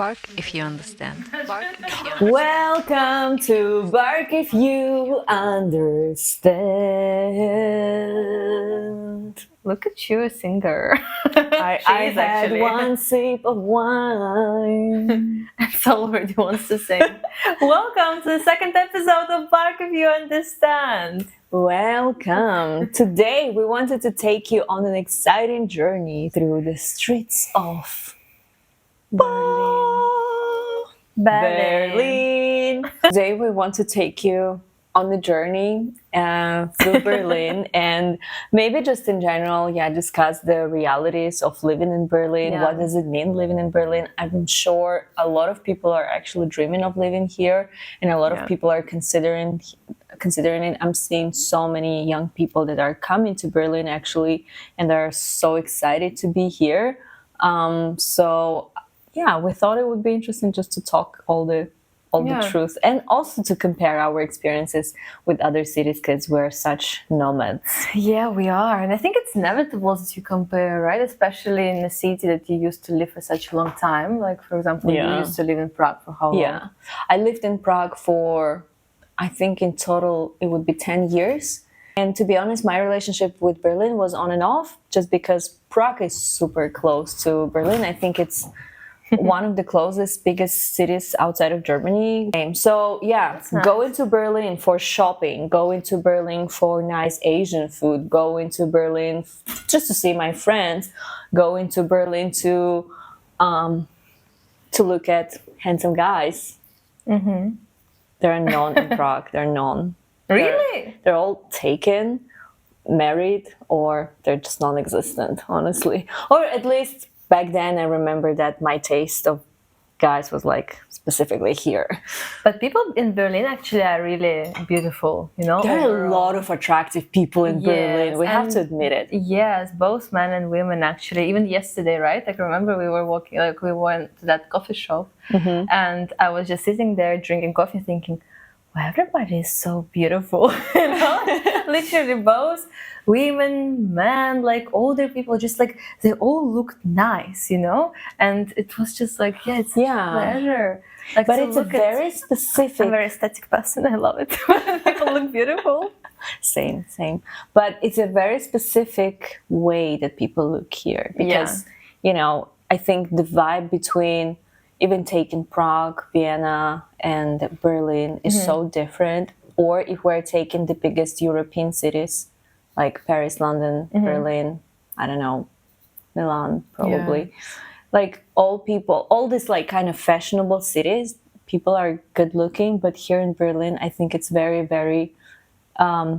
Bark if you understand. Welcome to Bark if you understand. Look at you, singer. I had actually. one sip of wine. That's already wants to sing. Welcome to the second episode of Bark if you understand. Welcome. Today we wanted to take you on an exciting journey through the streets of Berlin. Today we want to take you on the journey through Berlin and maybe just in general, discuss the realities of living in Berlin. Yeah. What does it mean living in Berlin? I'm sure a lot of people are actually dreaming of living here, and a lot of people are considering it. I'm seeing so many young people that are coming to Berlin actually, and are so excited to be here. We thought it would be interesting just to talk all the truth, and also to compare our experiences with other cities, because we're such nomads. Yeah, we are. And I think it's inevitable that you compare, right? Especially in a city that you used to live for such a long time. Like, for example, you used to live in Prague for how long? Yeah. I lived in Prague for, I think in total, it would be 10 years. And to be honest, my relationship with Berlin was on and off, just because Prague is super close to Berlin. I think it's one of the closest, biggest cities outside of Germany. So nice. Going to Berlin for shopping, going to Berlin for nice Asian food, going to Berlin just to see my friends, going to Berlin to look at handsome guys. Mm-hmm. There are none in Prague. There are none. Really? They're all taken, married, or they're just non-existent, honestly. Or at least back then, I remember that my taste of guys was like specifically here. But people in Berlin actually are really beautiful, you know? There are a lot of attractive people in Berlin. We have to admit it. Yes, both men and women actually. Even yesterday, right? Like, remember we were walking, like we went to that coffee shop, and I was just sitting there drinking coffee thinking, wow, everybody is so beautiful, you know? Literally both women, men, like older people, just like they all looked nice, you know? And it was just like, it's a pleasure. Like, but it's a very specific... I'm a very aesthetic person, I love it when people look beautiful. Same. But it's a very specific way that people look here. Because, you know, I think the vibe between even taking Prague, Vienna, and Berlin is so different. Or if we're taking the biggest European cities, like Paris, London, Berlin, I don't know, Milan, probably. Yeah. Like all these like kind of fashionable cities, people are good looking, but here in Berlin, I think it's very, very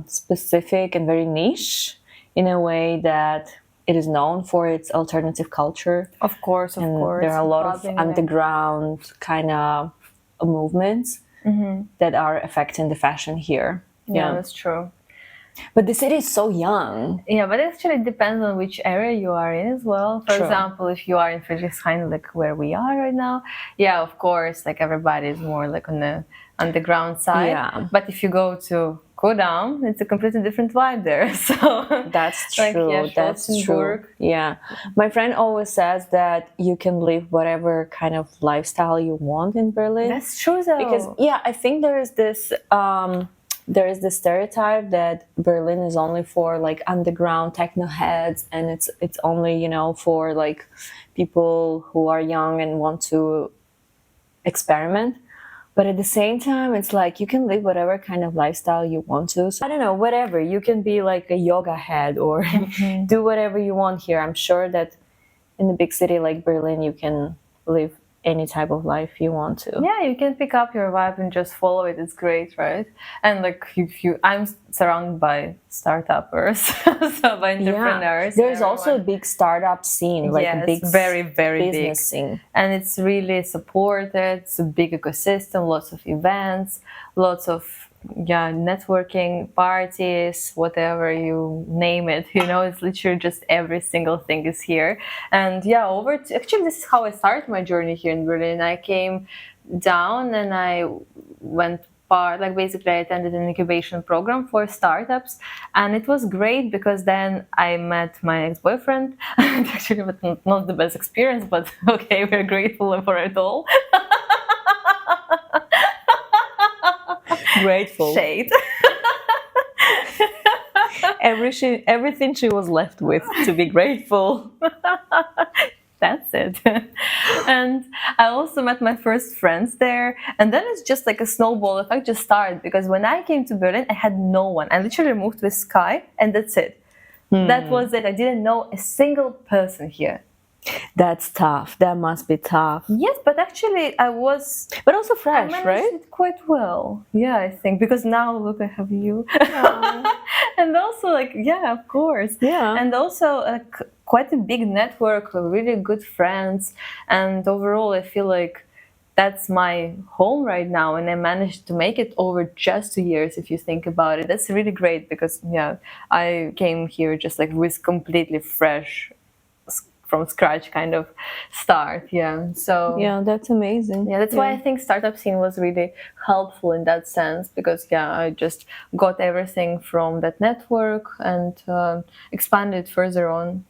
specific and very niche in a way that it is known for its alternative culture. Of course. There are a lot of underground kind of movements that are affecting the fashion here. Yeah, that's true. But the city is so young. Yeah, but it actually depends on which area you are in as well. For example, if you are in Friedrichshain, like where we are right now, of course, like everybody is more like on the underground side. Yeah. But if you go to Kodam, it's a completely different vibe there. So that's true. That's true. Yeah. My friend always says that you can live whatever kind of lifestyle you want in Berlin. That's true though. Because I think there is this stereotype that Berlin is only for like underground techno heads, and it's only, you know, for like people who are young and want to experiment. But at the same time, it's like you can live whatever kind of lifestyle you want to. So, I don't know, whatever. You can be like a yoga head or do whatever you want here. I'm sure that in a big city like Berlin, you can live any type of life you want to. Yeah, you can pick up your vibe and just follow it. It's great, right? And like I'm surrounded by startuppers, so by entrepreneurs. There's also a big startup scene, like a big, very, very business big scene, and it's really supported. It's a big ecosystem, lots of events, lots of networking parties, whatever you name it, you know, it's literally just every single thing is here. And actually this is how I started my journey here in Berlin. I came down and I went part, like basically I attended an incubation program for startups, and it was great because then I met my ex-boyfriend. Actually, not the best experience, but okay, we're grateful for it all. Grateful. Shade. Everything she was left with to be grateful. That's it. And I also met my first friends there, and then it's just like a snowball effect just started, because when I came to Berlin I had no one. I literally moved with Sky, and that's it. That was it. I didn't know a single person here. That's tough. That must be tough. Yes, but actually I was, but also fresh, I right? it quite well. Yeah, I think, because now look, I have you. And also, like, yeah, of course. Yeah. And also quite a big network of really good friends, and overall I feel like that's my home right now, and I managed to make it over just 2 years. If you think about it, that's really great, because yeah, I came here just like with completely fresh, from scratch kind of start. Yeah, so yeah, that's amazing. Yeah, that's why I think startup scene was really helpful in that sense, because yeah, I just got everything from that network and expanded further on.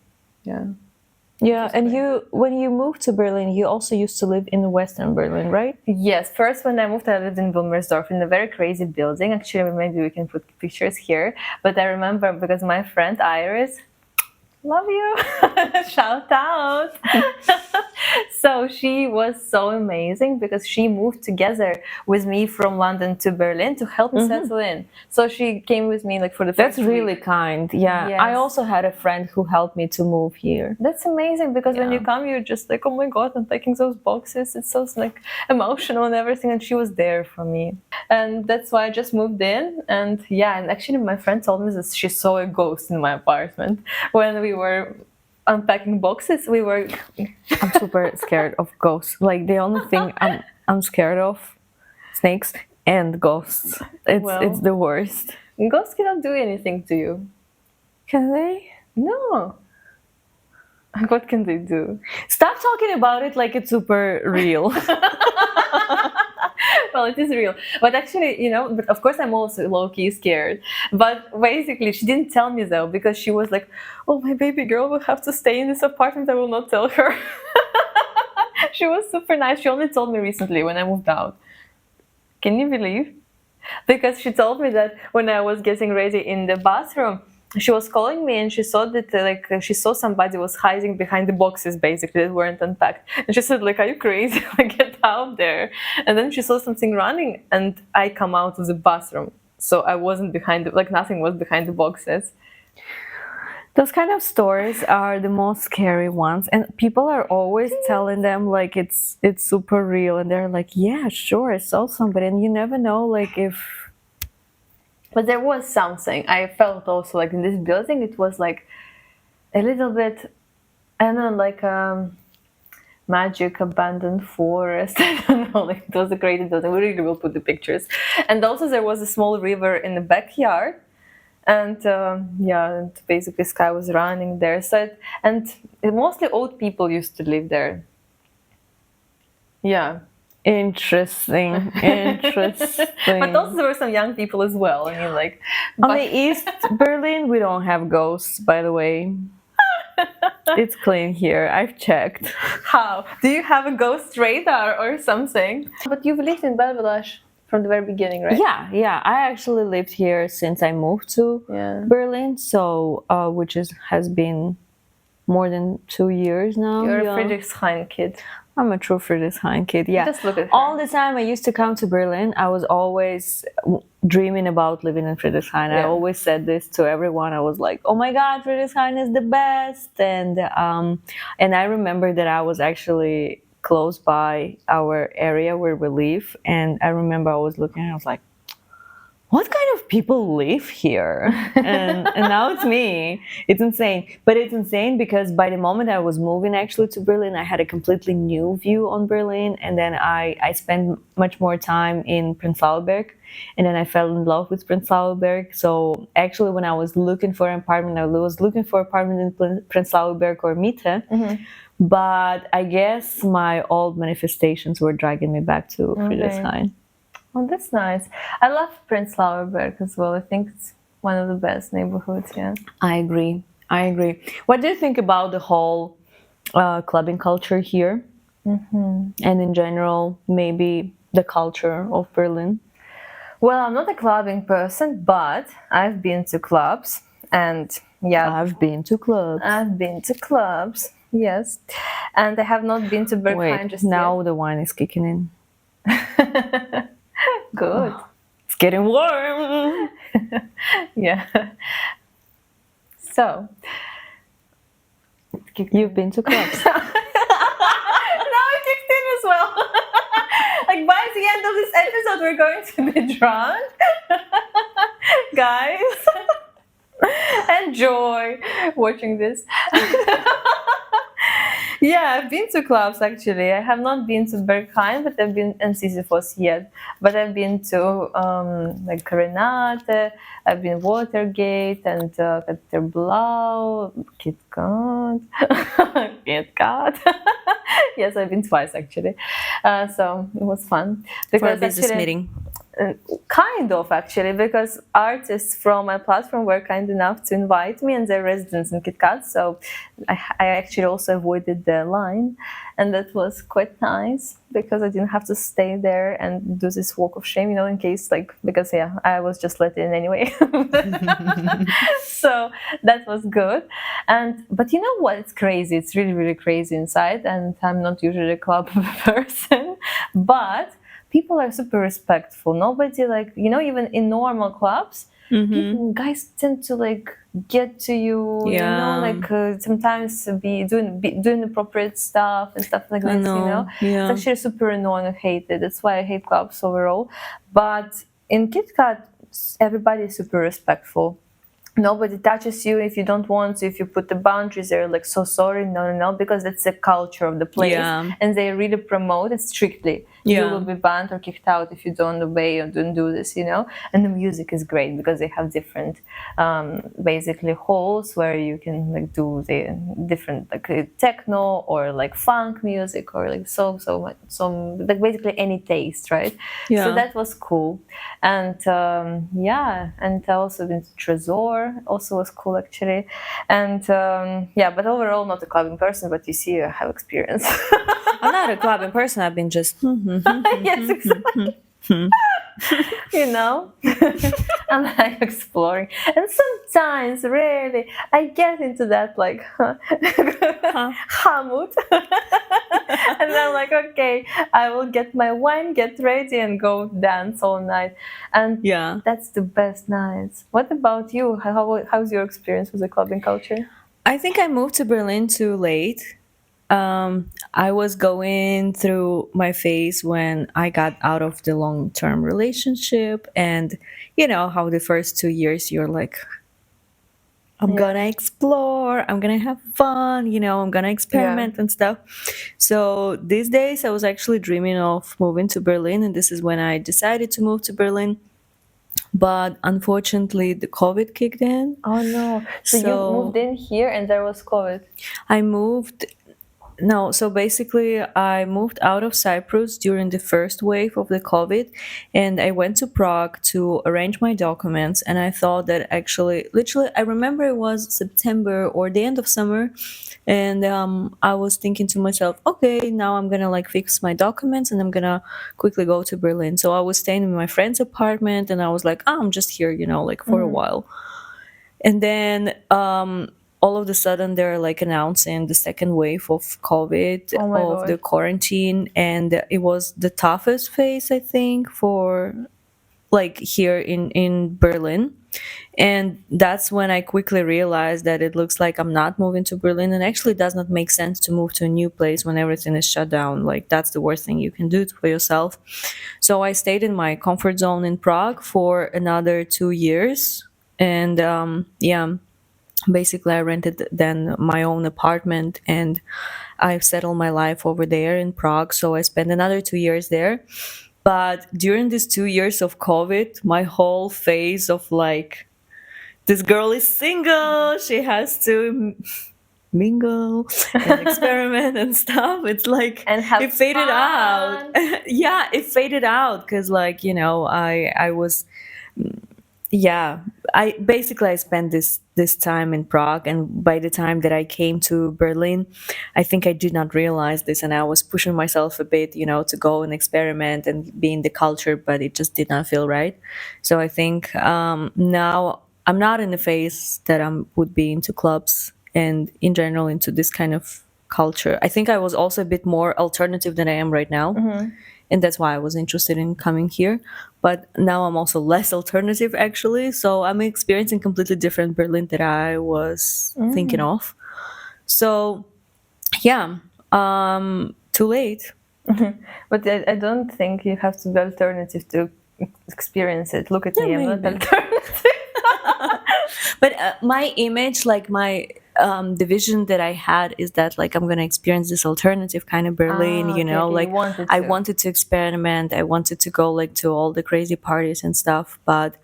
Yeah, and when you moved to Berlin, you also used to live in Western Berlin, right? Yes, first when I moved, I lived in Wilmersdorf in a very crazy building. Actually, maybe we can put pictures here. But I remember, because my friend Iris, love you, shout out. So she was so amazing, because she moved together with me from London to Berlin to help me settle in. So she came with me like for the first That's really week. kind. Yeah, Yes. I also had a friend who helped me to move here. That's amazing, because when you come, you're just like, oh my god, I'm packing those boxes. It's so like emotional and everything, and she was there for me, and that's why I just moved in. And yeah, and actually my friend told me that she saw a ghost in my apartment when we were unpacking boxes. I'm super scared of ghosts. Like, the only thing I'm scared of, snakes and ghosts. It's the worst. Ghosts cannot do anything to you. Can they? No. What can they do? Stop talking about it like it's super real. Well, it is real, but actually, but of course I'm also low-key scared. But basically she didn't tell me though, because she was like, oh, my baby girl will have to stay in this apartment, I will not tell her. She was super nice. She only told me recently when I moved out. Can you believe? Because she told me that when I was getting ready in the bathroom, she was calling me, and she saw that she saw somebody was hiding behind the boxes, basically, that weren't unpacked. And she said, like, are you crazy? Like, get out there. And then she saw something running, and I come out of the bathroom. So I wasn't behind, nothing was behind the boxes. Those kind of stories are the most scary ones, and people are always telling them like it's super real, and they're like, yeah, sure, I saw somebody, and you never know, like, if... But there was something. I felt also like in this building, it was like a little bit, I don't know, like magic abandoned forest. I don't know, like it was a great building. We really will put the pictures. And also there was a small river in the backyard. And and basically Sky was running there. And mostly old people used to live there. Yeah. Interesting. But also there were some young people as well. I mean, like... On the East Berlin, we don't have ghosts, by the way. It's clean here. I've checked. How? Do you have a ghost radar or something? But you've lived in Belvillage from the very beginning, right? Yeah. I actually lived here since I moved to Berlin, so which has been more than 2 years now. You're a Friedrichshain kid. I'm a true Friedrichshain kid, yeah. Just look at her. All the time I used to come to Berlin, I was always dreaming about living in Friedrichshain. I always said this to everyone. I was like, oh my God, Friedrichshain is the best. And I remember that I was actually close by our area where we live. And I remember I was looking and I was like, what kind of people live here? And now it's me. It's insane. But it's insane because by the moment I was moving actually to Berlin, I had a completely new view on Berlin. And then I spent much more time in Prenzlauer. And then I fell in love with Prenzlauer. So actually when I was looking for an apartment, I was looking for an apartment in Prenzlauer or Mitte. Mm-hmm. But I guess my old manifestations were dragging me back to Friedrichshain. Oh, that's nice. I love Prince Lauerberg as well. I think it's one of the best neighborhoods. Yeah. I agree. I agree. What do you think about the whole clubbing culture here? And in general, maybe the culture of Berlin? Well, I'm not a clubbing person, but I've been to clubs, and yeah, I've been to clubs. I've been to clubs. Yes, and I have not been to Berghain Wait, just now the wine is kicking in. yet. Good. It's getting warm. Yeah. So You've been to clubs. now it kicked in as well. Like by the end of this episode, we're going to be drunk, guys. Enjoy watching this. Yeah, I've been to clubs actually. I have not been to Berghain, but I've been in Sisyphos yet. But I've been to like Renate, I've been Watergate and Blau, Kit Kat. Kit Kat. Yes, I've been twice actually. So it was fun. For a business meeting. Kind of actually, because artists from my platform were kind enough to invite me and their residents in KitKat, so I actually also avoided the line, and that was quite nice because I didn't have to stay there and do this walk of shame, in case because yeah, I was just let in anyway. So that was good. But you know what, it's crazy, it's really really crazy inside, and I'm not usually a club person, but people are super respectful. Nobody even in normal clubs, guys tend to get to you, sometimes be doing appropriate stuff and stuff like that. Yeah. It's actually super annoying. I hate it. That's why I hate clubs overall. But in KitKat, everybody is super respectful. Nobody touches you if you don't want to. If you put the boundaries, they're like, so sorry, no, because that's the culture of the place. Yeah. And they really promote it strictly. Yeah. You will be banned or kicked out if you don't obey or don't do this, And the music is great because they have different, basically, halls where you can do the different techno or funk music or basically any taste, right? Yeah. So that was cool. And and I also been to Tresor. Also was cool actually. And but overall not a clubbing person, but you see I have experience. I'm not a clubbing person. I've been just yes, exactly. I'm exploring, and sometimes really I get into that hamut, and I'm like, okay, I will get my wine, get ready, and go dance all night, and yeah, that's the best nights. What about you? How's your experience with the clubbing culture? I think I moved to Berlin too late. I was going through my phase when I got out of the long-term relationship, and how the first 2 years you're like, I'm gonna explore, I'm gonna have fun, I'm gonna experiment and stuff. So these days I was actually dreaming of moving to Berlin, and this is when I decided to move to Berlin. But unfortunately, the COVID kicked in. Oh no! So you moved in here, and there was COVID. So basically I moved out of Cyprus during the first wave of the COVID, and I went to Prague to arrange my documents, and I thought that actually, literally, I remember it was September or the end of summer, and I was thinking to myself, okay, now I'm gonna fix my documents and I'm gonna quickly go to Berlin. So I was staying in my friend's apartment, and I was like, I'm just here, for a while. And then all of a sudden they're announcing the second wave of COVID, of the quarantine, and it was the toughest phase, I think, for here in Berlin. And that's when I quickly realized that it looks like I'm not moving to Berlin, and actually does not make sense to move to a new place when everything is shut down. That's the worst thing you can do for yourself. So I stayed in my comfort zone in Prague for another 2 years, and basically I rented then my own apartment, and I've settled my life over there in Prague. So I spent another 2 years there. But during these 2 years of COVID, my whole phase of this girl is single, she has to mingle and experiment and stuff. It's like And have it faded out. fun. Yeah, it faded out because, like, I was, yeah, I spent this time in Prague, and by the time that I came to Berlin, I think I did not realize this, and I was pushing myself a bit, to go and experiment and be in the culture, but it just did not feel right. So I think now I'm not in the phase that I would be into clubs and in general into this kind of culture. I think I was also a bit more alternative than I am right now, and that's why I was interested in coming here. But now I'm also less alternative, actually. So I'm experiencing completely different Berlin that I was thinking of. So yeah, too late. But I don't think you have to be alternative to experience it. Look at me, I'm not maybe. alternative. But my image, like my the vision that I had is that, like, I'm gonna experience this alternative kind of Berlin, Okay, okay, like you wanted I to. wanted to experiment, I wanted to go like to all the crazy parties and stuff, but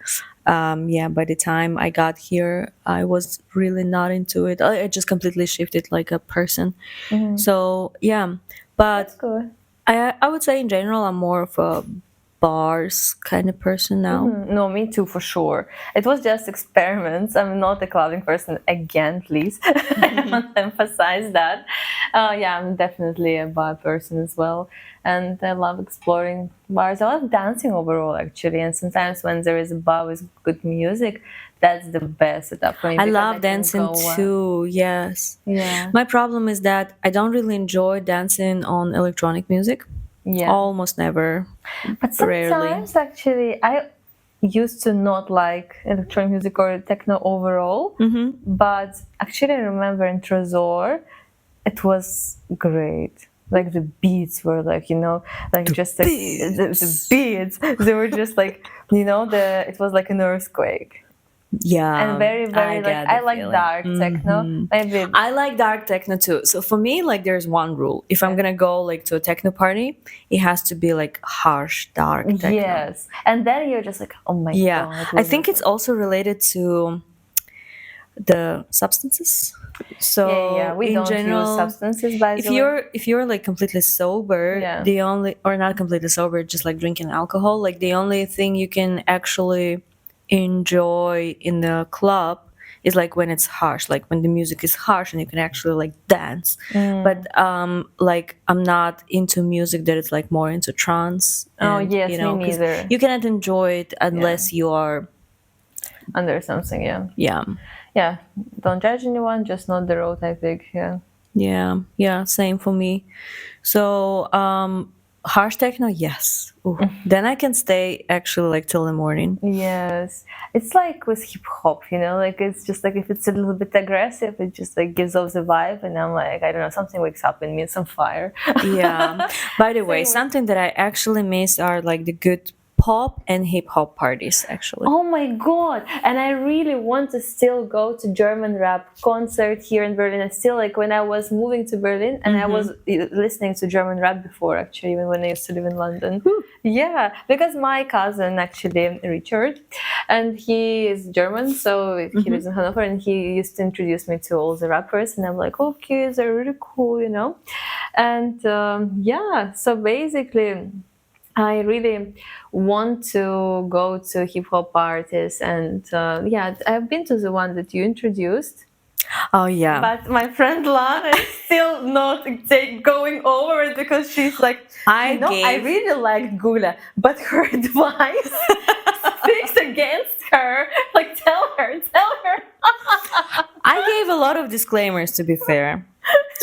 yeah, by the time I got here, I was really not into it. I just completely shifted like a person. So yeah, That's but good. I would say in general I'm more of a bars kind of person now. No, me too, for sure. It was just experiments. I'm not a clubbing person again, please. I want to emphasize that. Yeah, I'm definitely a bar person as well. And I love exploring bars. I love dancing overall, actually. And sometimes when there is a bar with good music, that's the best setup for me. I because love can dancing go, too, yes. Yeah. My problem is that I don't really enjoy dancing on electronic music. Yeah. Almost never. But Rarely. sometimes, actually, I used to not like electronic music or techno overall. But actually, I remember in Trezor, it was great. Like the beats were like, like just like the beats. They were just like, it was like an earthquake. Yeah. And very, very like, I like dark techno. Maybe I like dark techno too. So for me, like, there's one rule. If I'm gonna go like to a techno party, it has to be like harsh, dark techno. yes. And then you're just like, oh my god. I think it's also related to the substances. So yeah. We in don't general, use substances, by if the way. you're like completely sober, Yeah. the only, or not completely sober, just like drinking alcohol, like the only thing you can actually enjoy in the club is like when it's harsh, like when the music is harsh and you can actually like dance. But like I'm not into music that is like more into trance. Oh, And, yes, me 'cause neither. you cannot enjoy it unless you are Under something, yeah. yeah. Yeah, don't judge anyone, just not the road, I think, yeah. Yeah, same for me. So harsh techno, yes. Ooh. Then I can stay actually like till the morning. Yes. It's like with hip hop, like it's just like if it's a little bit aggressive, it just like gives off the vibe, and I'm like, I don't know, something wakes up in me, it's on fire. Yeah. By the way, something that I actually miss are like the good pop and hip hop parties, actually. Oh my god! And I really want to still go to German rap concert here in Berlin. And still, like when I was moving to Berlin, and I was listening to German rap before, actually, even when I used to live in London. Yeah, because my cousin, actually, Richard, and he is German, so he lives in Hanover, and he used to introduce me to all the rappers, and I'm like, okay, they're really cool, And yeah, so basically, I really want to go to hip hop parties, and yeah, I've been to the one that you introduced. Oh yeah. But my friend Lana is still not going over it because she's like, I really like Gula, but her advice speaks against her. Like, tell her. I gave a lot of disclaimers, to be fair.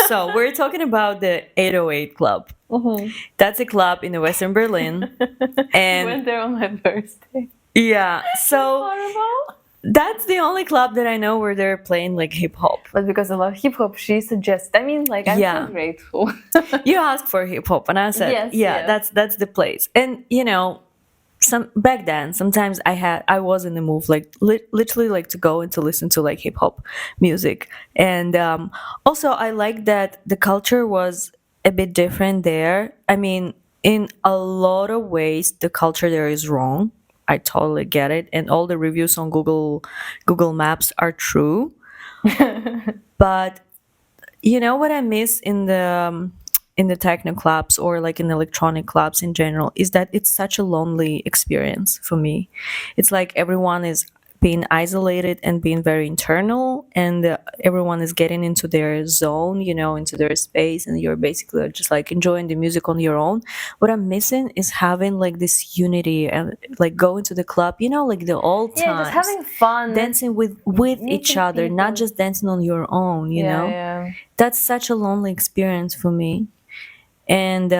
So we're talking about the 808 Club. That's a club in the Western Berlin. And went there on my birthday. Yeah, so Horrible. that's the only club that I know where they're playing like hip hop. But because I love hip hop, she suggests. I mean, like, I'm so grateful. You asked for hip hop, and I said, yes. That's the place. And back then, sometimes I was in the mood, like literally, like to go and to listen to like hip hop music. And also, I like that the culture was a bit different there. I mean, in a lot of ways, the culture there is wrong. I totally get it, and all the reviews on Google Maps are true. But You know what I miss in the techno clubs or like in electronic clubs in general is that it's such a lonely experience for me. It's like everyone is being isolated and being very internal, and everyone is getting into their zone, you know, into their space, and you're basically just like enjoying the music on your own. What I'm missing is having like this unity and like going to the club, you know, like the old Yeah, just times, having fun, dancing with each meeting other, not people. just dancing on your own, you Yeah, know. yeah. That's such a lonely experience for me. And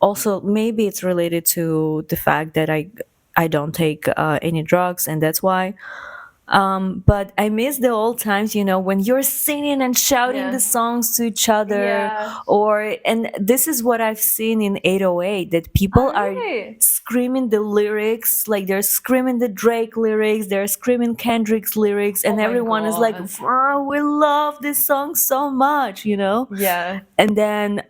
also maybe it's related to the fact that I don't take any drugs, and that's why. But I miss the old times, you know, when you're singing and shouting Yeah. the songs to each other. Yeah. Or and this is what I've seen in 808, that Oh, people are really? screaming the lyrics, like they're screaming the Drake lyrics, they're screaming Kendrick's lyrics, and Oh my everyone is like, God. "Oh, we love this song so much," you know. Yeah. And then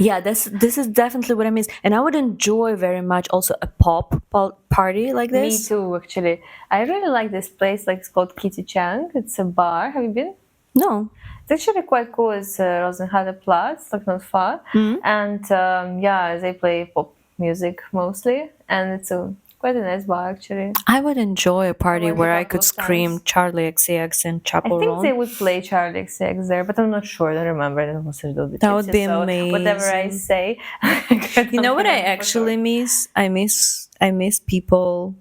yeah, this is definitely what I miss, and I would enjoy very much also a party like Me this. too, actually. I really like this place, like it's called Kitty Chang. It's a bar. Have you been? No. It's actually quite cool. It's Rosenhalle Platz, like not far. And yeah, they play pop music mostly. And it's quite a nice bar, actually. I would enjoy a party went a where I couple could of scream times. Charlie XCX and I think they Chaperone. would play Charlie XCX there, but I'm not sure. I don't remember. It was a little bit That would tipsy, be so whatever I amazing. say, I You know don't what I remember for sure. actually miss? I miss people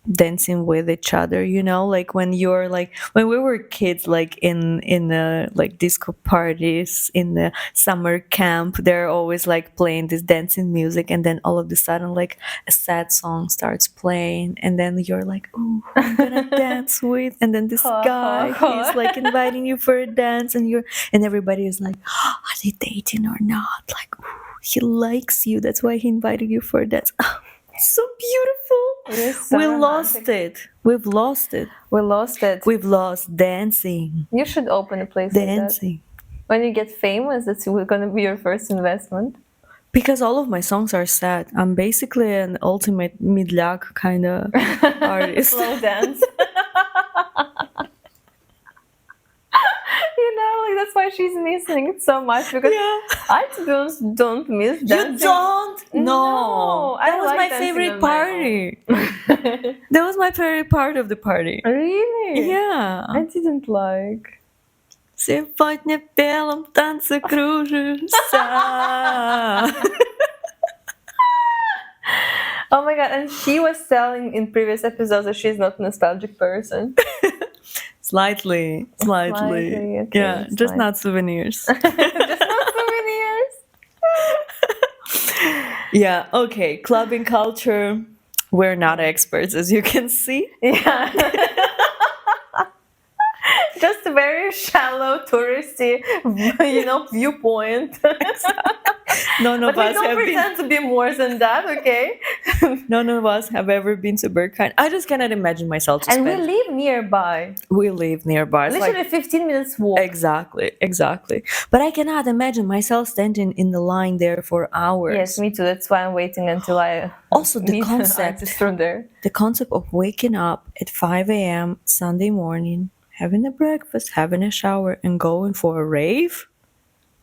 dancing with each other, you know, like when you're like when we were kids, like in the like disco parties in the summer camp, they're always like playing this dancing music, and then all of a sudden like a sad song starts playing, and then you're like, oh, who I'm gonna dance with, and then this Ha, ha, guy, he's ha. like inviting you for a dance, and you're and everybody is like, are they dating or not, like, ooh, he likes you, that's why he invited you for a dance. So beautiful. It is so We romantic. lost it. We've lost it. We lost it. We've lost dancing. You should open a place like that. Dancing. When you get famous, that's going to be your first investment. Because all of my songs are sad. I'm basically an ultimate midlak kind of artist. Slow dance. You know, like that's why she's missing it so much, because Yeah. I, to be honest, don't miss You dancing. don't? No. No, I That was like my dancing favorite on my party. own. That was my favorite part of the party. Really? Yeah. I didn't like. Сегодня в белом танце кружишься. Oh my god! And she was telling in previous episodes that she's not a nostalgic person. Slightly. Slightly, okay, Yeah, just slightly. not souvenirs. Just not souvenirs. Yeah, okay. Clubbing culture. We're not experts, as you can see. Yeah. Just a very shallow touristy, viewpoint. None But of we us don't have been. pretend to be more than that, okay? None of us have ever been to Berghain. I just cannot imagine myself to And we spend. live nearby. We live nearby. It's Literally like 15 minutes walk. exactly. But I cannot imagine myself standing in the line there for hours. Yes, me too. That's why I'm waiting until I Also, the meet concept. artists from there. The concept of waking up at 5 a.m. Sunday morning, having a breakfast, having a shower, and going for a rave.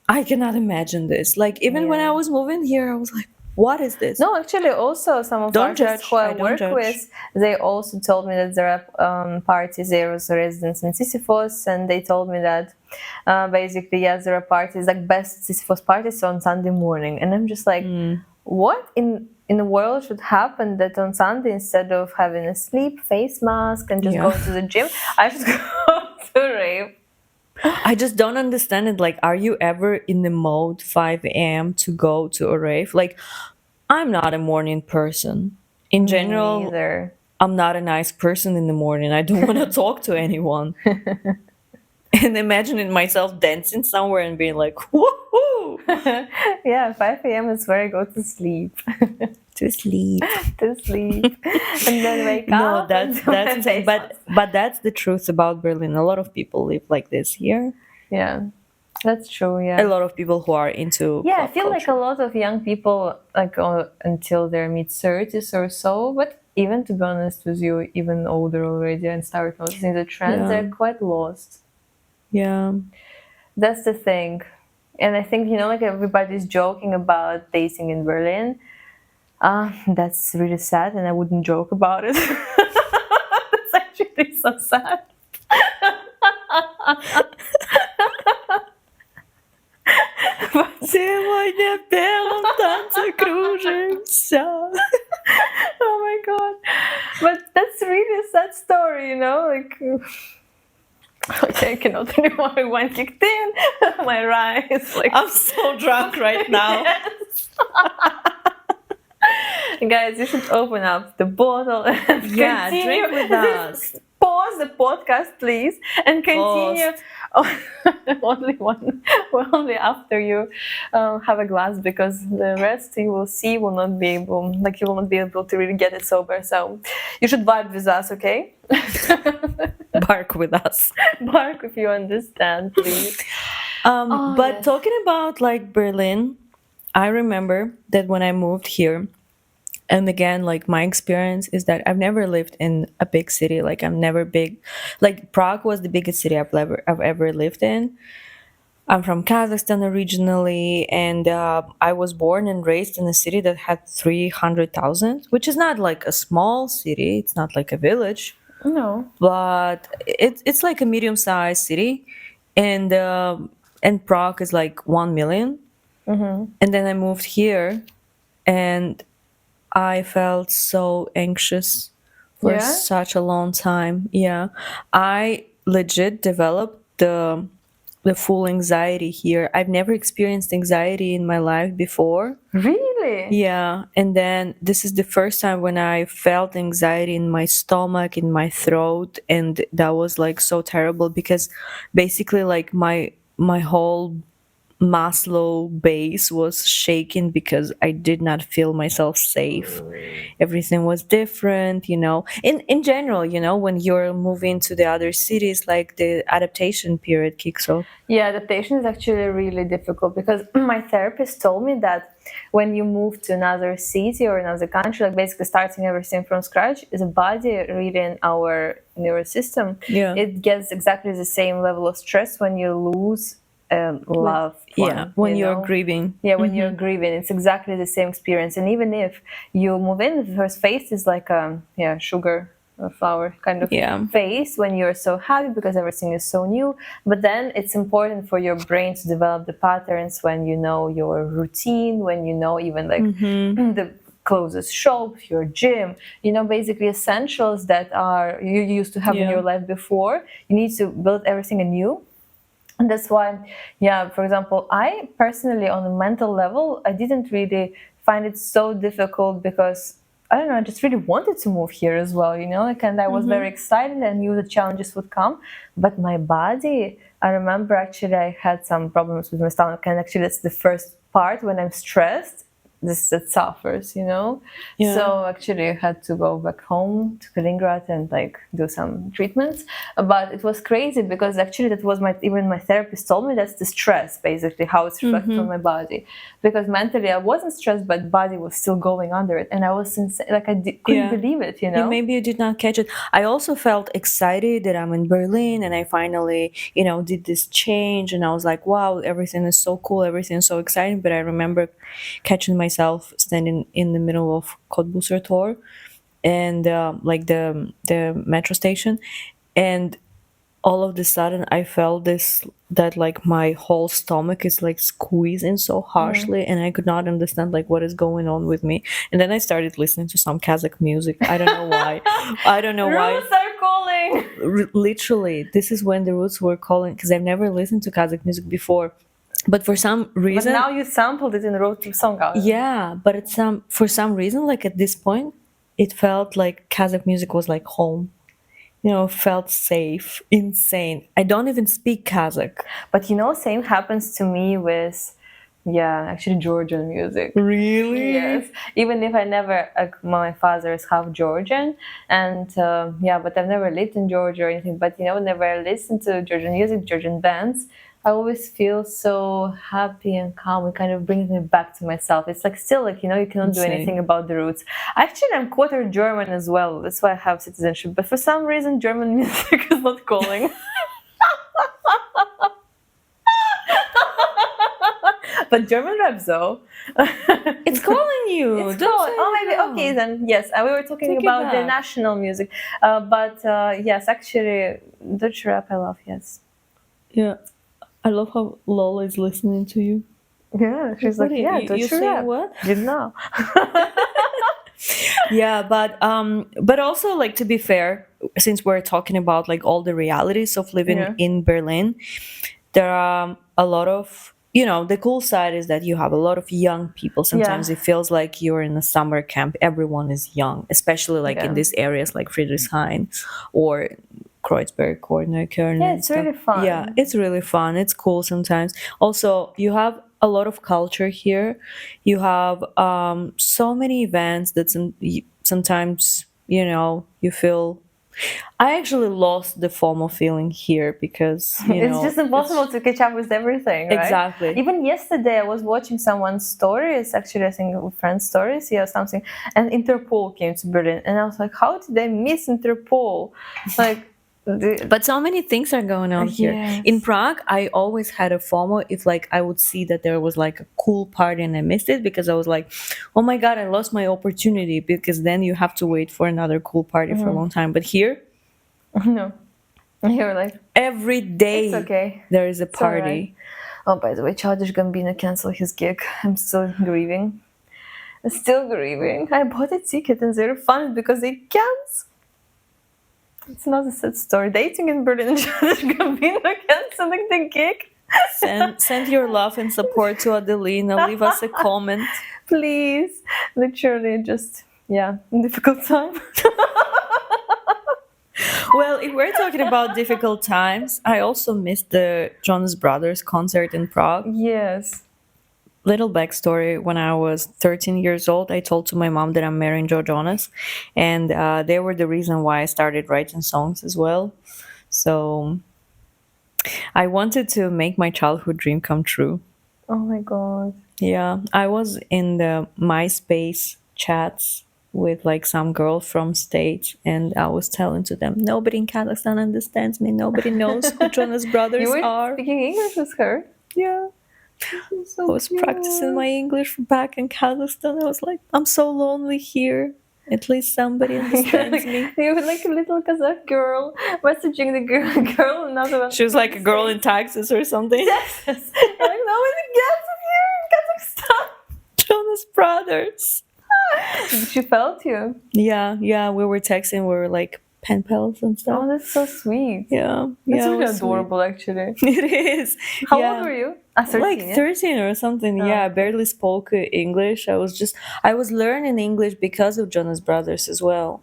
I cannot imagine this. Like, even when I Yeah. was moving here, I was like, what is this? No, actually, also some of Don't artists judge. who I I don't work judge. with, they also told me that there are parties. There was a residence in Sisyphos, and they told me that basically, yes, there are parties like best Sisyphos parties on Sunday morning, and I'm just like, what in the world should happen that on Sunday, instead of having a sleep face mask and just Yeah. going to the gym, I should go to a rave. I just don't understand it. Like, are you ever in the mode 5 a.m. to go to a rave? Like, I'm not a morning person. In general, Neither. I'm not a nice person in the morning. I don't want to talk to anyone. And imagining myself dancing somewhere and being like, woohoo! Yeah, 5 a.m. is where I go to sleep. To sleep. To sleep. And then wake No, up. and do my that's insane. face mask. But that's the truth about Berlin. A lot of people live like this here. Yeah, that's true. Yeah. A lot of people who are into Yeah, I pop feel like culture. a lot of young people, like until their mid-30s or so, but even to be honest with you, even older already, and start noticing the trends, Yeah. they're quite lost. Yeah. That's the thing. And I think, like everybody's joking about dating in Berlin. That's really sad, and I wouldn't joke about it. That's actually so sad. Сегодня в белом танце кружимся. Oh my god. But that's really a sad story, like... Okay, I cannot anymore. One kicked in. My rye is like... I'm so drunk right now. Yes. Guys, you should open up the bottle and continue. Drink with us. Pause the podcast, please, and continue. Only one, only after you have a glass, because the rest you will see will not be able, you will not be able to really get it sober. So you should vibe with us, okay? Bark with us. Bark if you understand, please. But Yes. talking about Berlin, I remember that when I moved here, and again, my experience is that I've never lived in a big city. I'm never big. Prague was the biggest city I've ever lived in. I'm from Kazakhstan originally, and I was born and raised in a city that had 300,000, which is not a small city. It's not like a village, No. but it's like a medium-sized city, and Prague is 1 million. And then I moved here, and I felt so anxious for Yeah? such a long time. Yeah, I legit developed the full anxiety here. I've never experienced anxiety in my life before. Really? Yeah, and then this is the first time when I felt anxiety in my stomach, in my throat, and that was so terrible, because basically my whole Maslow base was shaken, because I did not feel myself safe. Everything was different, In general, when you're moving to the other cities, the adaptation period kicks off. Yeah, adaptation is actually really difficult, because my therapist told me that when you move to another city or another country, basically starting everything from scratch, the body really in our nervous system, Yeah. it gets exactly the same level of stress when you lose a loved one. Yeah, when you you're know? grieving. Yeah, when you're grieving, it's exactly the same experience. And even if you move in, the first phase is like a sugar flower kind of Yeah. phase when you're so happy because everything is so new. But then it's important for your brain to develop the patterns when you know your routine, when you know even the closest shop, your gym, basically essentials that are you used to have in Yeah. your life before. You need to build everything anew. And that's why, for example, I personally, on a mental level, I didn't really find it so difficult, because I don't know, I just really wanted to move here as well, and I was very excited and knew the challenges would come. But my body, I remember actually I had some problems with my stomach, and actually that's the first part when I'm stressed. It suffers, Yeah. So actually I had to go back home to Kaliningrad and do some treatments. But it was crazy, because actually that was even my therapist told me that's the stress, basically how it's reflected on my body. Because mentally I wasn't stressed, but body was still going under it, and I was insane. Couldn't believe it, Yeah, maybe you did not catch it. I also felt excited that I'm in Berlin, and I finally, did this change, and I was like, wow, everything is so cool, everything is so exciting. But I remember catching myself standing in the middle of Cottbusser Tor, and the metro station, and all of a sudden I felt that my whole stomach is squeezing so harshly, and I could not understand what is going on with me. And then I started listening to some Kazakh music. I don't know why. I don't know why. Roots are calling. Literally, this is when the roots were calling, because I've never listened to Kazakh music before. But for some But reason, now you sampled it and wrote the song out. yeah. But for some reason, at this point, it felt like Kazakh music was like home. Felt safe. Insane. I don't even speak Kazakh. But same happens to me with, actually Georgian music. Really? Yes. Even if I never, my father is half Georgian, and but I've never lived in Georgia or anything. But whenever I listen to Georgian music, Georgian bands, I always feel so happy and calm. It kind of brings me back to myself. It's still you cannot do Insane. anything about the roots. Actually, I'm quarter German as well. That's why I have citizenship. But for some reason, German music is not calling. But German rap though. It's calling you. It's Don't called. say Oh, maybe no. okay then. Yes, we were talking Take it about the back. national music, but yes, actually, Dutch rap I love. Yes. Yeah, I love how Lola is listening to you. Yeah, she's What like, are yeah, you Dutch saying rap. what? Didn't know. Yeah, but also like to be fair, since we're talking about like all the realities of living Yeah. in Berlin, there are a lot of, the cool side is that you have a lot of young people. Sometimes Yeah. it feels like you're in a summer camp. Everyone is young, especially like in Yeah. these areas like Friedrichshain or Kreuzberg or Neukölln. Yeah, and it's stuff. really fun. Yeah, it's really fun. It's cool sometimes. Also, you have a lot of culture here. You have so many events that sometimes, you feel. I actually lost the FOMO feeling here because, It's just impossible to catch up with everything, right? Exactly. Even yesterday, I was watching someone's stories, actually, I think friends' stories, yeah, something, and Interpol came to Berlin, and I was like, how did I miss Interpol? Like, But so many things are going on here. Yes. In Prague, I always had a FOMO if like I would see that there was like a cool party and I missed it because I was like, oh my God, I lost my opportunity, because then you have to wait for another cool party for a long time. But here, no. You're like, every day it's okay. there is a It's all right. party. Oh, by the way, Childish Gambino canceled his gig. I'm still grieving. I bought a ticket and they refunded because they canceled. It's not a sad story. Dating in Berlin and Childish Gambino canceling the gig. Send your love and support to Adelina. Leave us a comment. Please. Literally just, difficult time. Well, if we're talking about difficult times, I also missed the Jonas Brothers concert in Prague. Yes. Little backstory: when I was 13 years old, I told to my mom that I'm marrying Joe Jonas, and they were the reason why I started writing songs as well. So I wanted to make my childhood dream come true. Oh my god. Yeah, I was in the MySpace chats with like some girl from States, and I was telling to them, nobody in Kazakhstan understands me. Nobody knows who Jonas Brothers You were are. speaking English with her? Yeah. So I was practicing my English back in Kazakhstan. I was like, I'm so lonely here. At least somebody understands me. You were like a little Kazakh girl messaging the girl, another one. She was like a girl in Texas or something. Yes. Like, nobody gets it here in Kazakhstan. Jonas Brothers. She felt you. Yeah. We were texting. We were like pen pals and stuff. Oh, that's so sweet. Yeah. That's it really was sweet. adorable, actually. It is. How Yeah. old were you? 13, Like yeah? 13 or something. Oh, Yeah, I okay. barely spoke English. I was learning English because of Jonas Brothers as well.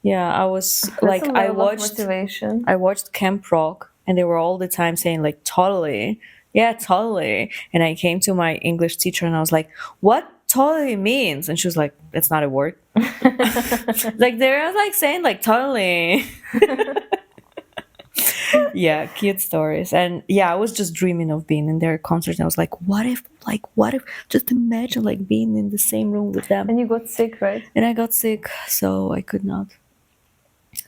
Yeah, I was That's like, a I level of watched motivation. Camp Rock, and they were all the time saying like totally, yeah, totally. And I came to my English teacher and I was like, what totally means? And she was like, that's not a word. Like they're like saying like totally. Yeah, cute stories. And yeah, I was just dreaming of being in their concert. And I was like, what if, just imagine like being in the same room with them. And you got sick, right? And I got sick, so I could not.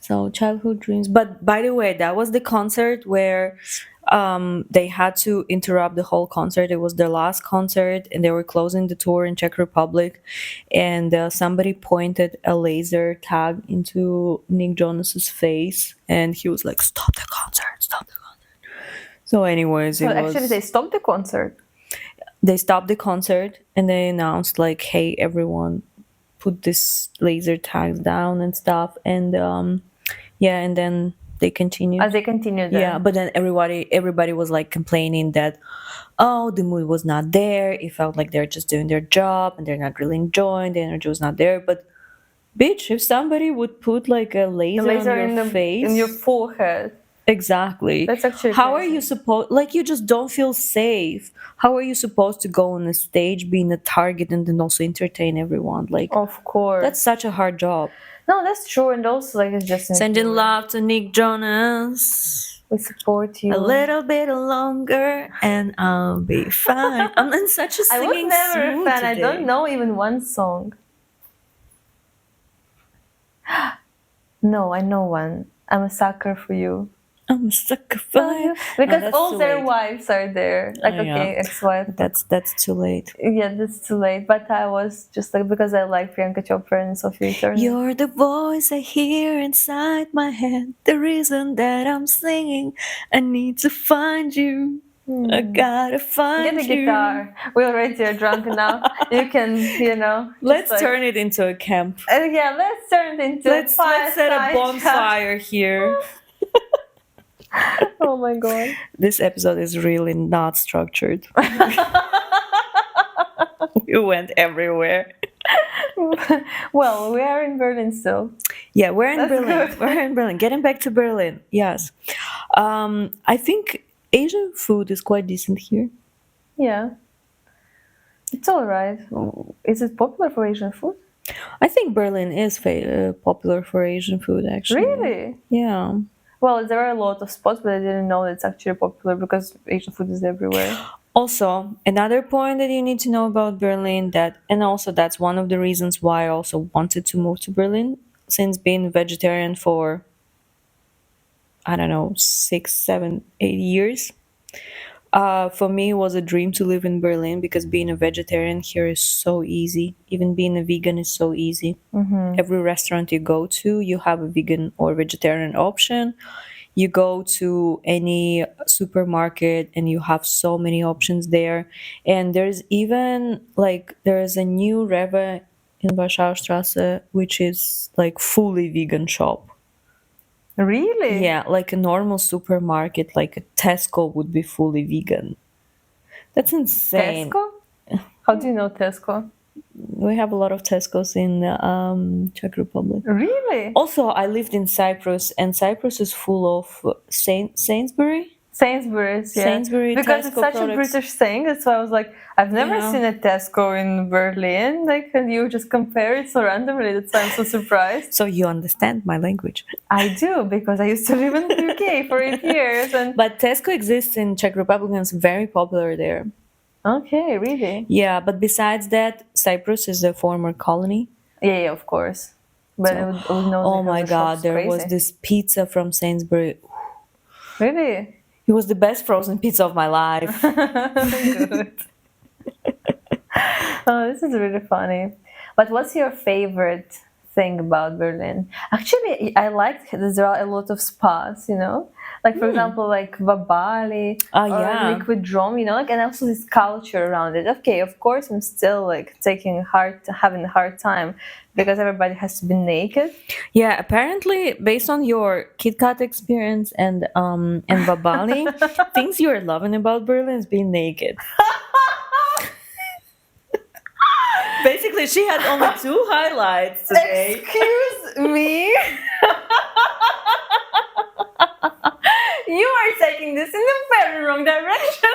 So childhood dreams. But by the way, that was the concert where they had to interrupt the whole concert. It was their last concert, and they were closing the tour in Czech Republic. And somebody pointed a laser tag into Nick Jonas's face, and he was like, "Stop the concert! Stop the concert!" So, anyways, So actually, they stopped the concert. they stopped the concert, and they announced like, "Hey, everyone, put this laser tags down and stuff." And and then they continued. As they continued. Yeah, but then everybody was like complaining that, oh, the mood was not there. It felt like they're just doing their job and they're not really enjoying. The energy was not there. But bitch, if somebody would put like a laser on your face, in your forehead. exactly. That's actually how crazy. are you supposed? Like you just don't feel safe. How are you supposed to go on a stage, being a target, and then also entertain everyone? Like, Of course. that's such a hard job. No, that's true, and also like it's just Sending insecure. love to Nick Jonas. We support you. A little bit longer and I'll be fine. I'm in such a I singing was never a mood fan. I today. don't know even one song. No, I know one. I'm a sucker for you. I'm a sucker for you. Because that's all too their late. wives are there. Like, Oh, okay, yeah. ex-wife. That's too late. Yeah, that's too late. But I was just like, because I like Priyanka Chopra and Sophie Turner. You're the voice I hear inside my head, the reason that I'm singing. I need to find you. I gotta find Get a you. guitar. We already are drunk enough. You can, Let's turn it into a camp. Yeah, let's turn it into Let's set a bonfire here. Oh my god. This episode is really not structured. We went everywhere. Well, we are in Berlin still. Yeah, we're in That's Berlin. good. We're in Berlin. Getting back to Berlin. Yes. I think Asian food is quite decent here. Yeah. It's all right. Is it popular for Asian food? I think Berlin is popular for Asian food, actually. Really? Yeah. Well, there are a lot of spots, but I didn't know it's actually popular because Asian food is everywhere. Also, another point that you need to know about Berlin that's one of the reasons why I also wanted to move to Berlin, since being vegetarian for, I don't know, 6, 7, 8 years. For me, it was a dream to live in Berlin because being a vegetarian here is so easy. Even being a vegan is so easy. Every restaurant you go to, you have a vegan or vegetarian option. You go to any supermarket and you have so many options there. And there's even there's a new Rewe in Warschaustrasse, which is like fully vegan shop. Really? Yeah, like a normal supermarket, like a Tesco would be fully vegan. That's insane. Tesco? How do you know Tesco? We have a lot of Tesco's in Czech Republic. Really? Also, I lived in Cyprus, and Cyprus is full of Sainsbury. Sainsbury's, yeah. Sainsbury, because it's Tesco such products. a British thing. That's why I was like, I've never Yeah. seen a Tesco in Berlin. Like, and you just compare it so randomly. That's why I'm so surprised. So you understand my language. I do, because I used to live in the UK for 8 years. And But Tesco exists in Czech Republic and it's very popular there. okay, really? Yeah, but besides that, Cyprus is a former colony. Yeah, of course. But So- I would know. Oh because my the god, shop's there was crazy. this pizza from Sainsbury. Really? It was the best frozen pizza of my life. Good. Oh, this is really funny. But what's your favorite thing about Berlin? Actually, I liked that there are a lot of spas, Like, for example, like Vabali Oh, or yeah. Liquid Drum, and also this culture around it. Okay, of course, I'm still like having a hard time because everybody has to be naked. Yeah, apparently, based on your KitKat experience and Vabali, things you're loving about Berlin is being naked. Basically, she had only 2 highlights today. Excuse me? You are taking this in a very wrong direction.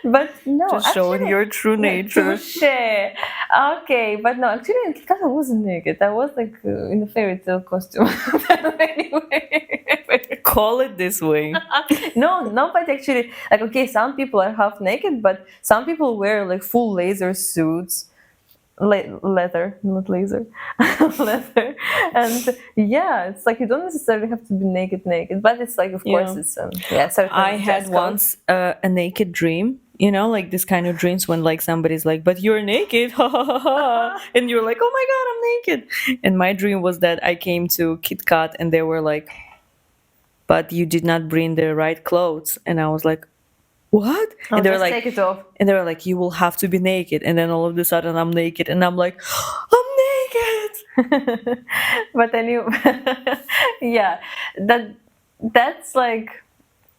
But no, Just showing actually, your true nature. touche. Okay, but no, actually, in Kit Kat I wasn't naked. I was like in a fairy tale costume. Anyway. Call it this way. No, but actually, like, okay, some people are half naked, but some people wear like full laser suits. Leather, not laser. Leather. And yeah, it's like you don't necessarily have to be naked, but it's like, of course, it's certain I had dress code. once a naked dream. Like this kind of dreams when like somebody's like, "But you're naked," ha ha ha ha, and you're like, "Oh my god, I'm naked." And my dream was that I came to KitKat and they were like, "But you did not bring the right clothes," and I was like, "What?" Oh, And they were just like, take it off. and they were like, "You will have to be naked." And then all of a sudden, I'm naked, and I'm like, "I'm naked." But anyway, yeah, that's like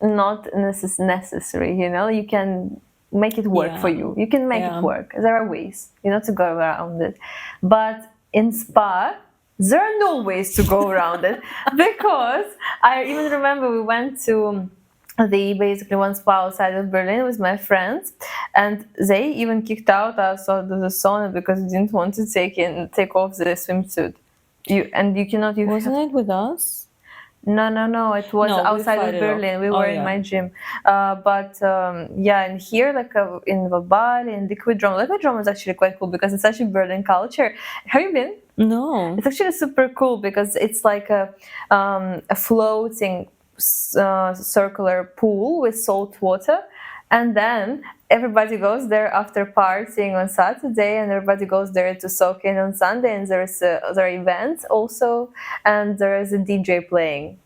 not necessary. You can make it work for you. You can make it work. There are ways, to go around it. But in spa, there are no ways to go around it, because I even remember we went to basically one spa outside of Berlin with my friends, and they even kicked out us of the sauna because we didn't want to take off the swimsuit. You cannot. Wasn't it with us? No. It was No, we outside fight of it Berlin. off. We Oh, were in yeah. my gym, and here, like in Vabali and Liquid Drum is actually quite cool because it's such a Berlin culture. Have you been? No. It's actually super cool because it's like a floating circular pool with salt water, and then everybody goes there after partying on Saturday, and everybody goes there to soak in on Sunday, and there are events also, and there is a DJ playing.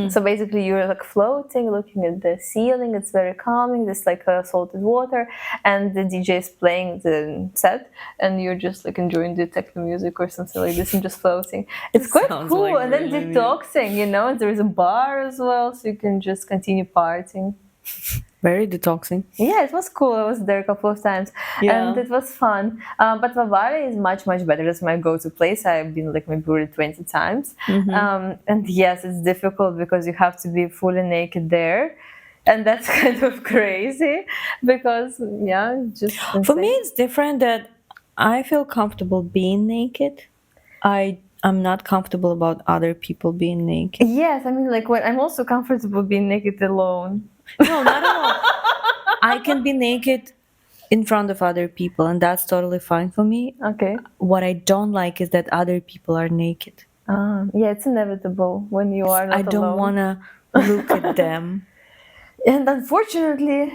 So basically you're like floating, looking at the ceiling. It's very calming. There's like salted water, and the DJ is playing the set, and you're just like enjoying the techno music or something like this and just floating. It's quite cool. Like and then really detoxing, you know, there is a bar as well, so you can just continue partying. Very detoxing. Yeah, it was cool. I was there a couple of times, and it was fun. But Bavaria is much, much better. That's my go-to place. I've been like maybe already 20 times. And yes, it's difficult because you have to be fully naked there. And that's kind of crazy because, yeah, just insane. For me, it's different that I feel comfortable being naked. I'm not comfortable about other people being naked. Yes, I mean, like when I'm also comfortable being naked alone. No, not alone. I can be naked in front of other people, and that's totally fine for me. Okay. What I don't like is that other people are naked. Yeah, it's inevitable when you are not I don't alone. want to look at them. And unfortunately,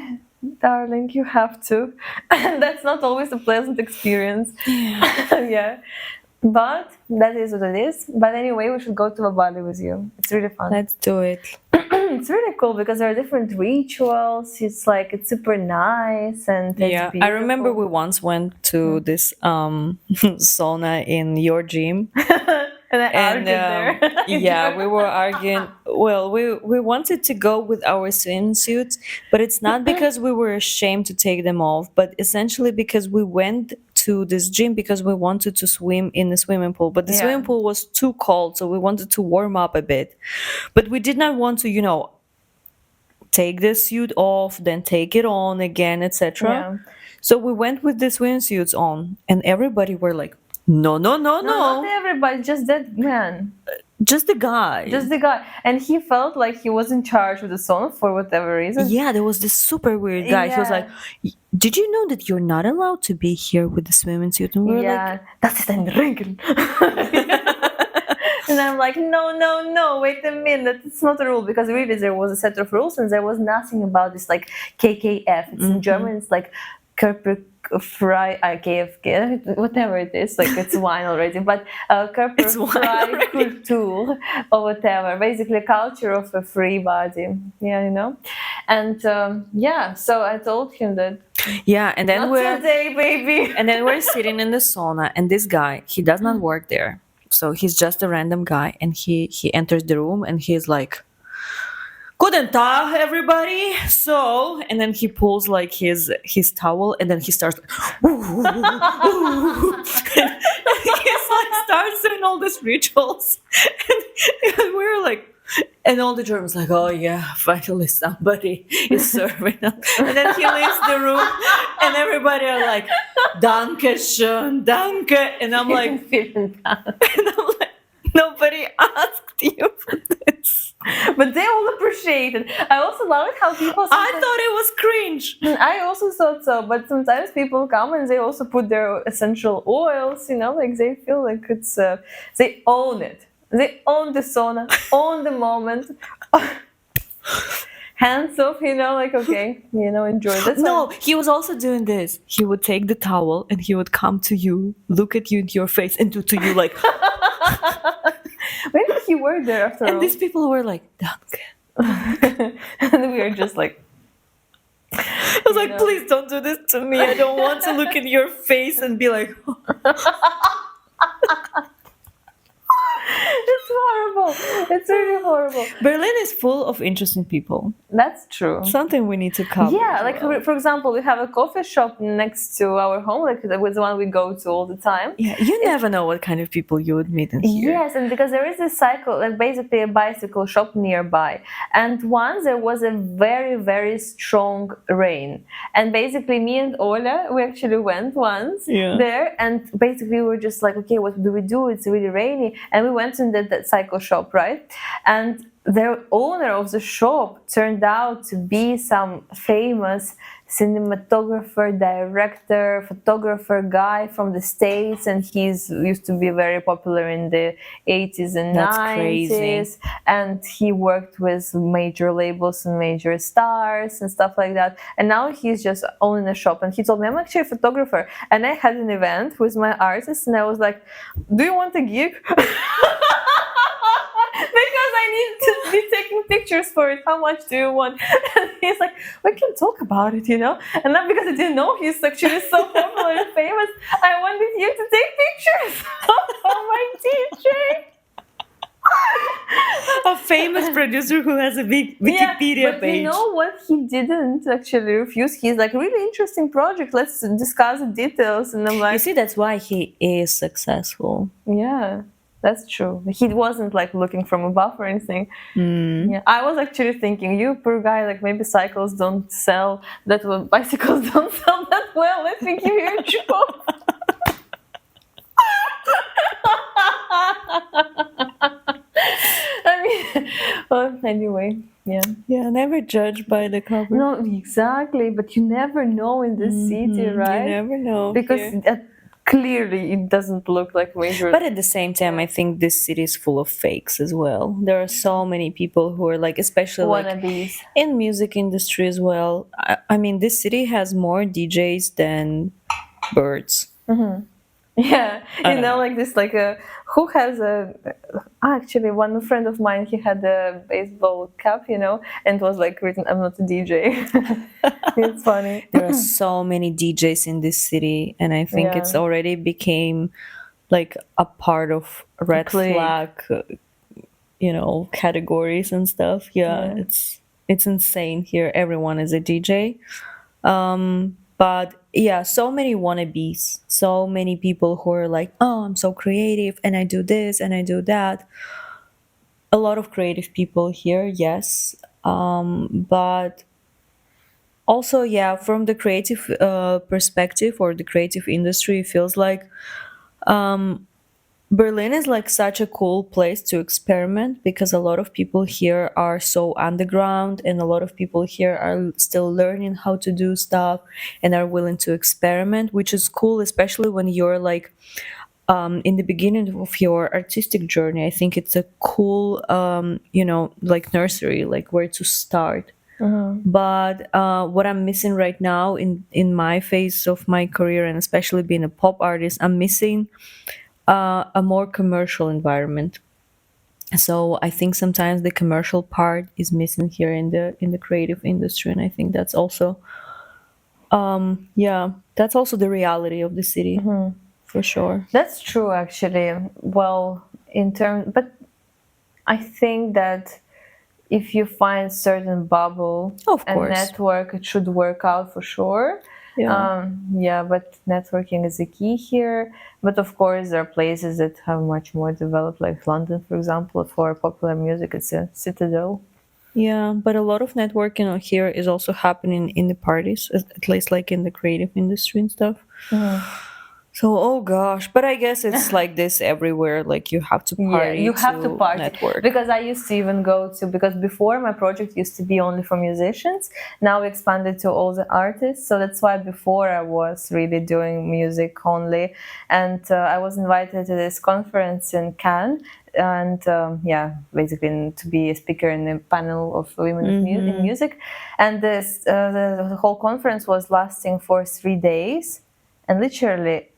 darling, you have to. And that's not always a pleasant experience. Yeah. But that is what it is. But anyway, we should go to Bali with you. It's really fun. Let's do it. It's really cool because there are different rituals. It's like it's super nice and it's I remember we once went to this sauna in your gym. And I argued there. Yeah, we were arguing. Well, we wanted to go with our swimsuits, but it's not because we were ashamed to take them off, but essentially because we went to this gym because we wanted to swim in the swimming pool. But the swimming pool was too cold, so we wanted to warm up a bit. But we did not want to, take the suit off, then take it on again, etc. Yeah. So we went with the swimsuits on, and everybody were like, no. No, not everybody, just that man. Just the guy. Just the guy. And he felt like he was in charge of the sauna for whatever reason. Yeah, there was this super weird guy. He was like, did you know that you're not allowed to be here with the swimming suit? And we were like, das ist ein Regeln. And I'm like, no, wait a minute. It's not a rule. Because really there was a set of rules and there was nothing about this like KKF. It's in German, it's like Körperfrei, KFK, whatever it is, like it's wine already, but Körperfrei Kultur or whatever, basically a culture of a free body, and so I told him that and then not today, baby. And then we're sitting in the sauna, and this guy, he does not work there, so he's just a random guy, and he enters the room and he's like, Guten Tag, everybody. So, and then he pulls like his towel, and then he starts like, ooh. And he's like starts doing all these rituals, and we're like, and all the Germans like, oh yeah, finally somebody is serving us. And then he leaves the room, and everybody are like, Danke schön, danke, and I'm like, nobody asked you for this. But they all appreciate it. I also love it how people... I thought it was cringe. I also thought so, but sometimes people come and they also put their essential oils, like they feel like it's... they own it. They own the sauna, own the moment. Hands off, like, okay, enjoy this. No, he was also doing this. He would take the towel and he would come to you, look at you in your face, and do to you like... Maybe he worked there after all. And these people were like, Danke. And we were just like... I was like, please don't do this to me. I don't want to look in your face and be like... It's horrible. It's really horrible. Berlin is full of interesting people. That's true. Something we need to cover. Yeah, like for example, we have a coffee shop next to our home, like the one we go to all the time. Yeah, you never know what kind of people you would meet in here. Yes, and because there is this cycle, like basically a bicycle shop nearby. And once there was a very, very strong rain. And basically me and Ola, we actually went once there. And basically we were just like, okay, what do we do? It's really rainy. And we went in that cycle shop, right? And the owner of the shop turned out to be some famous cinematographer, director, photographer guy from the States, and he's used to be very popular in the 80s and That's 90s. crazy. And he worked with major labels and major stars and stuff like that. And now he's just owning a shop. And he told me, I'm actually a photographer. And I had an event with my artist, and I was like, do you want a gig? Because I need to be taking pictures for it. How much do you want? And he's like, we can talk about it, you know? And not because I didn't know he's actually so popular and famous. I wanted you to take pictures of my DJ. A famous producer who has a big Wikipedia but page. You know what he didn't actually refuse? He's like, really interesting project. Let's discuss the details. And I'm like, You see, that's why he is successful. yeah. That's true. He wasn't like looking from above or anything. Yeah, I was actually thinking, you poor guy, like maybe cycles don't sell that well, bicycles don't sell that well. Let me give you a job. I mean, well, anyway, yeah. Yeah, never judge by the cover. No, exactly. But you never know in this city, right? You never know. Because here. clearly it doesn't look like major. But at the same time, I think this city is full of fakes as well. There are so many people who are like, especially like wannabes. in music industry as well. I mean, this city has more DJs than birds. Yeah, I you don't know, like this, like a who has a actually one friend of mine. He had a baseball cap, you know, and it was like written, "I'm not a DJ." It's funny. There are so many DJs in this city, and I think it's Yeah. already became like a part of red Clique. flag, you know, categories and stuff. Yeah, Yeah. it's insane here. Everyone is a DJ. But yeah, so many wannabes, so many people who are like, oh, I'm so creative and I do this and I do that. A lot of creative people here, yes. But also, yeah, from the creative perspective or the creative industry, it feels like Berlin is like such a cool place to experiment because a lot of people here are so underground and a lot of people here are still learning how to do stuff and are willing to experiment, which is cool, especially when you're like in the beginning of your artistic journey. I think it's a cool, you know, like nursery, like where to start. But what I'm missing right now in my phase of my career and especially being a pop artist, I'm missing a more commercial environment. So I think sometimes the commercial part is missing here in the creative industry, and I think that's also yeah, that's also the reality of the city for sure. That's true, actually. Well, in terms, but I think that if you find certain bubble Of and course. network, it should work out for sure. Yeah. Yeah, but networking is the key here. But of course, there are places that have much more developed, like London, for example, for popular music. It's a citadel. Yeah, but a lot of networking here is also happening in the parties, at least like in the creative industry and stuff. So, oh gosh, but I guess it's like this everywhere. Like you have to party. Yeah, you have to party. Network. Because I used to even go to, because before my project used to be only for musicians. Now we expanded to all the artists. So that's why before I was really doing music only. And I was invited to this conference in Cannes. And yeah, basically to be a speaker in a panel of women in music. And this the whole conference was lasting for 3 days. And literally,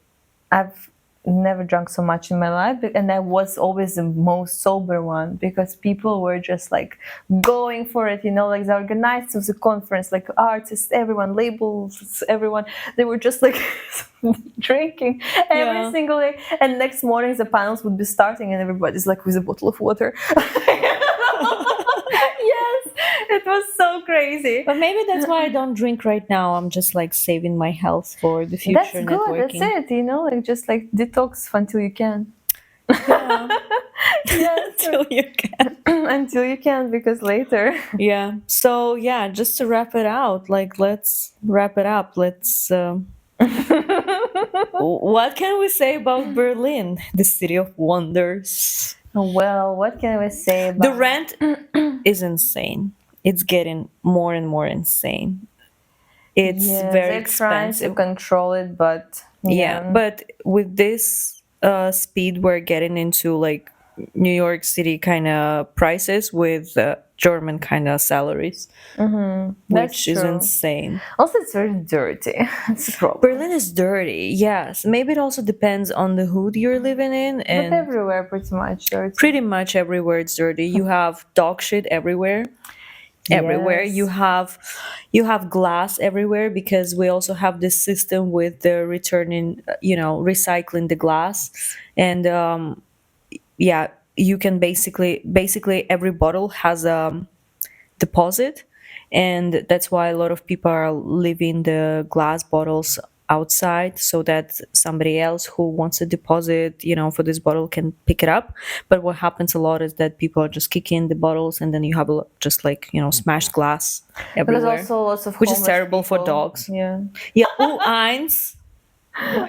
I've never drunk so much in my life, and I was always the most sober one because people were just like going for it, you know, like the organizers of the conference, like artists, everyone, labels, everyone, they were just like drinking every single day. And next morning the panels would be starting and everybody's like with a bottle of water. Yes, it was so crazy. But maybe that's why I don't drink right now. I'm just like saving my health for the future. That's good. Networking. That's it. You know, like just like detox until you can. Yeah. Yes. Until you can. Until you can, because later. Yeah. So yeah, just to wrap it out, like let's wrap it up. Let's. What can we say about Berlin, the city of wonders? Well, what can we say about The rent is insane. It's getting more and more insane. It's Yes, very they're trying to expensive. control it, but Yeah, yeah. but with this speed, we're getting into like New York City kind of prices with German kind of salaries, That's which is true. insane. Also, it's very dirty. It's a problem. Berlin is dirty, yes. Maybe it also depends on the hood you're living in, But and everywhere, pretty much dirty. pretty much everywhere it's dirty. You have dog shit everywhere. Everywhere Yes. you have glass everywhere, because we also have this system with the returning, recycling the glass. And yeah, you can basically every bottle has a deposit, and that's why a lot of people are leaving the glass bottles outside, so that somebody else who wants a deposit, for this bottle, can pick it up. But what happens a lot is that people are just kicking the bottles, and then you have just like, smashed glass Because everywhere, also lots of which is homeless terrible for people. dogs. Yeah. Yeah. U1,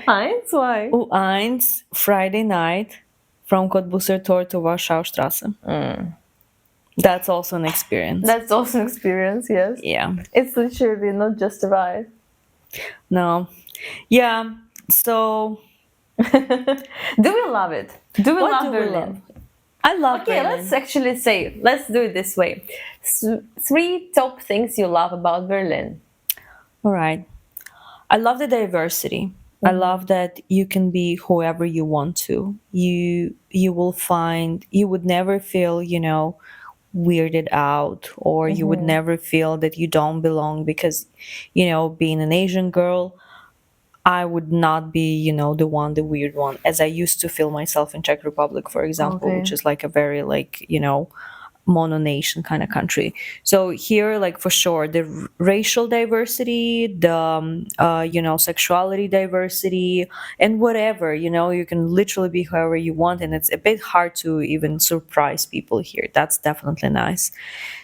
Heinz, why? U1, Friday night, from Cottbusser Tor to Warschaustrasse. That's also an experience. That's also an experience, yes. Yeah. It's literally not just a ride. No. Yeah. So Do we love it? Do we what love do we Berlin? love? I love Okay, Berlin. let's actually say, let's do it this way. 3 top things you love about Berlin. All right. I love the diversity. I love that you can be whoever you want to. You will find, you would never feel, weirded out, or you would never feel that you don't belong, because, being an Asian girl, I would not be, the weird one, as I used to feel myself in Czech Republic, for example, Okay. which is like a very, like, mono nation kind of country. So here, like, for sure, the racial diversity, the sexuality diversity, and whatever, you can literally be whoever you want, and it's a bit hard to even surprise people here. That's definitely nice.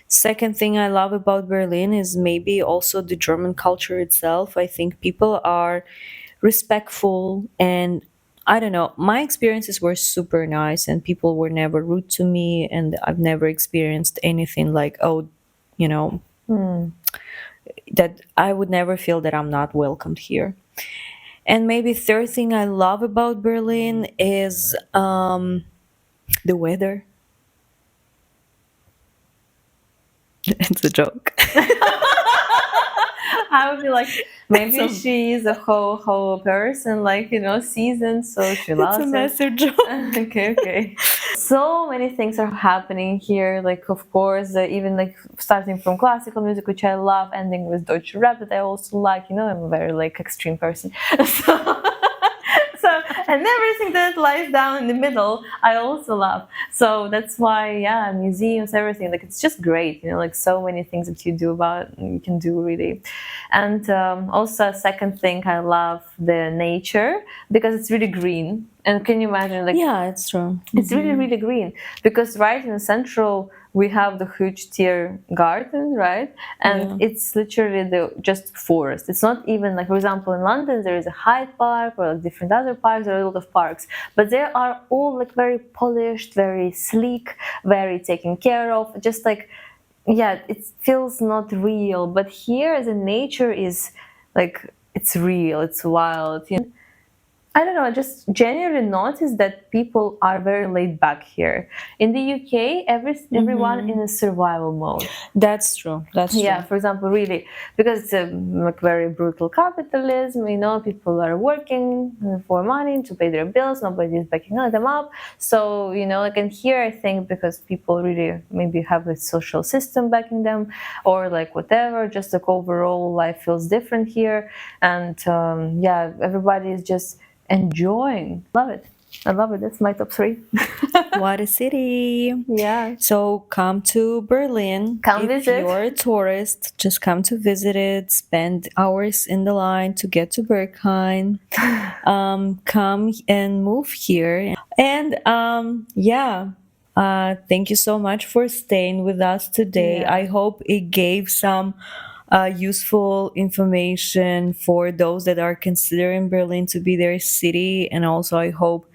Second thing I love about Berlin is maybe also the German culture itself. I think people are respectful, and I don't know, my experiences were super nice, and people were never rude to me, and I've never experienced anything like, oh, you know, that I would never feel that I'm not welcomed here. And maybe third thing I love about Berlin is the weather. It's a joke. I would be like, maybe It's a- she's a whole person, like, seasoned, so she It's loves a it. massive joke. Okay. So many things are happening here. Like, of course, even like starting from classical music, which I love, ending with Deutsche rap that I also like. I'm a very like extreme person. So, and everything that lies down in the middle, I also love. So that's why, yeah, museums, everything, like it's just great. Like so many things that you can do really. And also, a second thing, I love the nature because it's really green. And can you imagine, like, Yeah, it's true. it's really, really green because right in the central we have the huge tier garden, right? And Yeah. it's literally the just forest. It's not even like, for example, in London there is a Hyde Park or like different other parks. There are a lot of parks, but they are all like very polished, very sleek, very taken care of. Just like, yeah, it feels not real. But here the nature is like it's real. It's wild. I don't know, I just genuinely noticed that people are very laid back here. In the UK, everyone in a survival mode. That's true. That's Yeah, true. for example, really, because it's a like very brutal capitalism, people are working for money to pay their bills, nobody is backing them up. So, like, and here I think because people really maybe have a social system backing them or like whatever, just like overall life feels different here. And yeah, everybody is just enjoying. Love it. I love it. That's my top 3. What a city. Yeah. So come to Berlin. Come if visit. you're a tourist, just come to visit it. Spend hours in the line to get to Berghain. Come and move here. And yeah, thank you so much for staying with us today. Yeah. I hope it gave some useful information for those that are considering Berlin to be their city. And also, I hope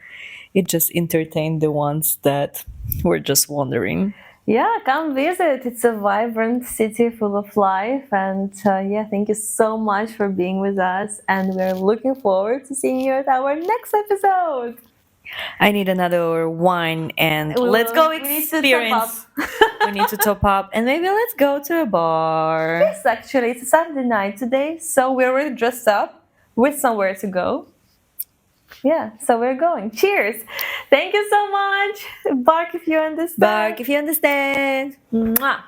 it just entertained the ones that were just wondering. Yeah, come visit. It's a vibrant city full of life. And yeah, thank you so much for being with us. And we're looking forward to seeing you at our next episode. I need another wine and let's go experience. We need to top up and maybe let's go to a bar. Yes, actually, it's a Saturday night today. So we're already dressed up with somewhere to go. Yeah, so we're going. Cheers. Thank you so much. Bark if you understand. Bark if you understand. Mwah.